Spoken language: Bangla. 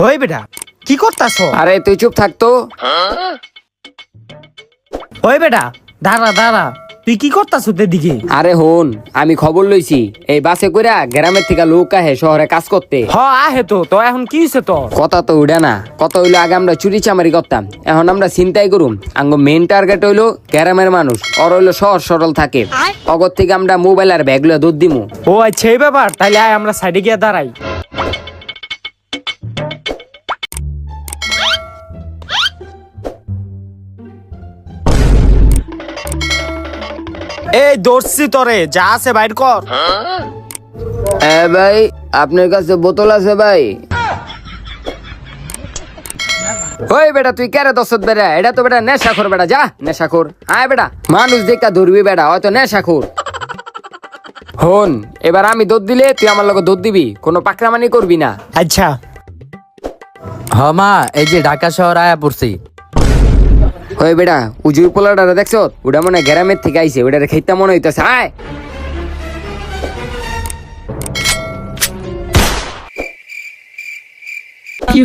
ওই বেটা কি করতাছ? আরে তুই চুপ থাকতো। ওই বেটা দাঁড়া দাঁড়া, তুই কি করতাছ ওদের দিকে? আরে হন, আমি খবর লইছি এই বাসে কইরা গ্রামের থেকে লোক আহে শহরে কাজ করতে। হ আহে তো এখন কি হইছে তো? কথা তো উড়ে না, কত হইলো আগে আমরা চুরি চামারি করতাম, এখন আমরা চিন্তাই করুম। আঙ্গ মেইন টার্গেট হইলো গ্রামের মানুষ, ওর হইলো সহজ সরল থাকে। অগর থেকে আমরা মোবাইল আর ব্যাগগুলো দুধ দিমু। ও আচ্ছা এই ব্যাপার, তাইলে আয় আমরা সাইডে গিয়ে দাঁড়াই। এই দর্শি তরে যা আছে বাইর কর। ভাই আপনার কাছে বোতল আছে ভাই? ওই বেটা তুই কেরে দশত বেড়া, এটা তো বেটা নেশাখোর বেটা, যা নেশাখোর। আয় বেটা মানুষ দেখা ধরবি বেটা, হয়তো নেশাখোর। হন এবার আমি দুধ দিলে তুই আমার লগে দুধ দিবি, কোনো পাকরামানি করবি না। আচ্ছা হ মা, এই যে ঢাকা শহর আয়া পড়ছি। ওই বেটা উজুর পোলাটা দেখছ, ওটা মনে হয় গ্রামের থেকে আইছে, ওটা খাইতে মনে হইতেছে। আয় কি